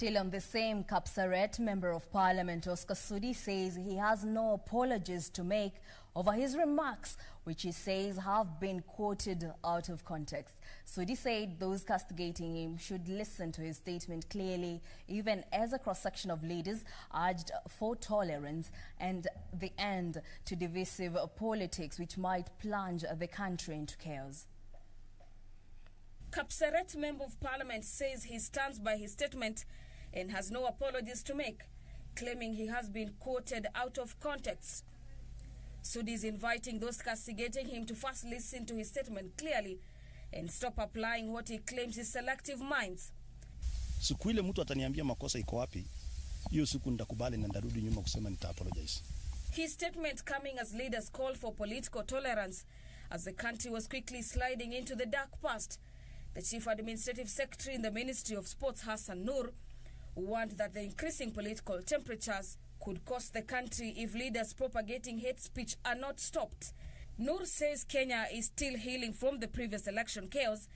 Still on the same Kapseret, Member of Parliament Oscar Sudi says he has no apologies to make over his remarks, which he says have been quoted out of context. Sudi said those castigating him should listen to his statement clearly, even as a cross-section of leaders urged for tolerance and the end to divisive politics, which might plunge the country into chaos. Kapseret Member of Parliament says he stands by his statement and has no apologies to make, claiming he has been quoted out of context. Sudi is inviting those castigating him to first listen to his statement clearly and stop applying what he claims is selective minds. Siku ile mtu ataniambia makosa iko wapi, hiyo siku nitakubali na ndarudi nyuma kusema nita-apologize. His statement coming as leaders called for political tolerance as the country was quickly sliding into the dark past. The Chief Administrative Secretary in the Ministry of Sports, Hassan Noor, warned that the increasing political temperatures could cost the country if leaders propagating hate speech are not stopped. Noor says Kenya is still healing from the previous election chaos,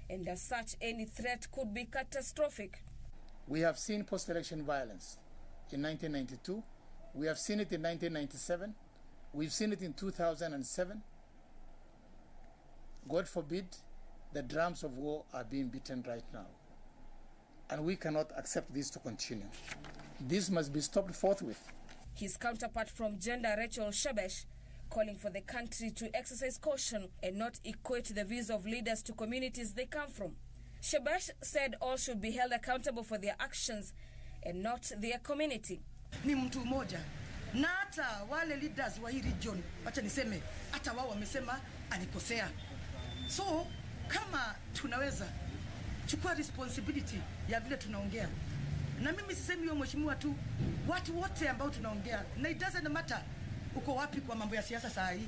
and as such, any threat could be catastrophic. We have seen post-election violence in 1992. We have seen it in 1997. We've seen it in 2007. God forbid, the drums of war are being beaten right now. And we cannot accept this to continue. This must be stopped forthwith. His counterpart from gender, Rachel Shebesh, calling for the country to exercise caution and not equate the views of leaders to communities they come from. Shebesh said all should be held accountable for their actions and not their community. Ni mtu mmoja na hata wale leaders wa hii region, wacha niseme hata wao wamesema alikosea. So kama tunaweza chukua responsibility ya vile tunaongea, na mimi sisemi hiyo mheshimiwa tu, watu wote ambao tunaongea, na it doesn't matter uko wapi kwa mambo ya siasa saa hii.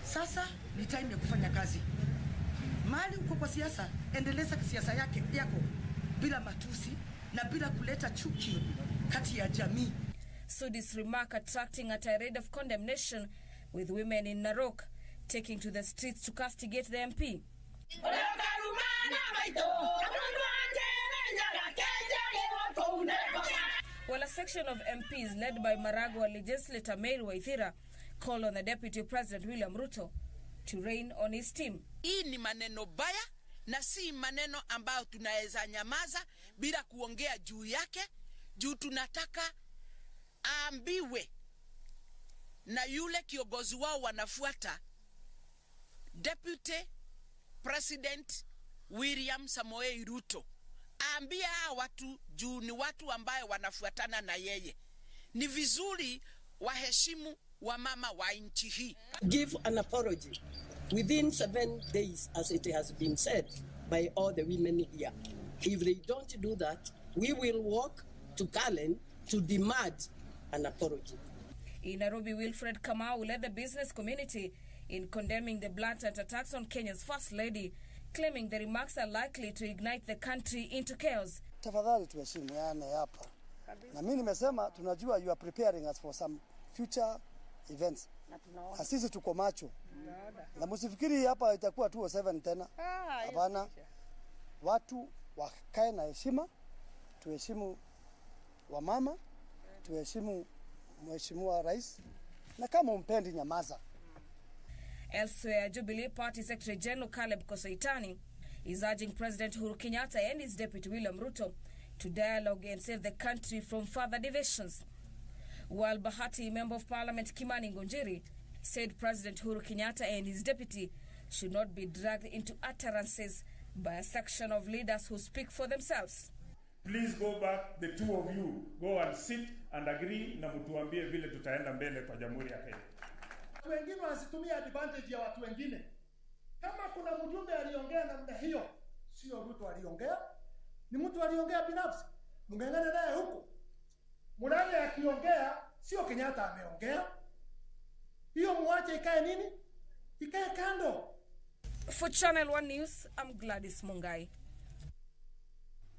Sasa ni time ya kufanya kazi. Mali uko kwa siasa, endeleza siasa yako bila matusi na bila kuleta chuki kati ya jamii. Sudi's remark attracting a tirade of condemnation, with women in Narok taking to the streets to castigate the MP. While a section of MPs led by Maragwa legislator Mary Waithira called on the Deputy President William Ruto to rein on his team. Hii ni maneno baya na si maneno ambayo tunaweza nyamaza bila kuongea juu yake, juu tunataka aambiwe na yule kiongozi wao wanafuata, Deputy President William Samoei Ruto. Ambia watu juu ni watu ambaye wanafuatana na yeye. Ni vizuri waheshimu wa mama wa nchi hii. Give an apology within 7 days, as it has been said by all the women here. If they don't do that, we will walk to Kalen to demand an apology. In Nairobi, Wilfred Kamau led the business community in condemning the blatant attacks on Kenya's First Lady, claiming the remarks are likely to ignite the country into chaos. Tafadhali tuheshimu yane hapa. Na mimi nimesema tunajua you are preparing us for some future events. Na sisi tuko macho. Na msifikiri hapa itakuwa 207 tena. Hapana. Watu wakae na heshima. Tuheshimu wamama, tuheshimu mheshimiwa rais. Na kama umpendi nyamaza. Elsewhere, Jubilee Party Secretary General Caleb Kosoitani is urging President Uhuru Kenyatta and his Deputy William Ruto to dialogue and save the country from further divisions. While Bahati, Member of Parliament Kimani Ngonjiri, said President Uhuru Kenyatta and his deputy should not be dragged into utterances by a section of leaders who speak for themselves. Please go back, the two of you, go and sit and agree na mtuambie vile tutaenda mbele kwa Jamhuri ya Kenya. Watu wengine wasitumia advantage ya watu wengine. Kama kuna mjumbe aliongea namna hiyo, sio Ruto aliongea, ni mtu aliongea binafsi. Mngengane naye huko. Murale akiongea, sio Kenyatta ameongea. Hiyo muache ikae nini? Ikae kando. For Channel 1 News, I'm Gladys Mungai.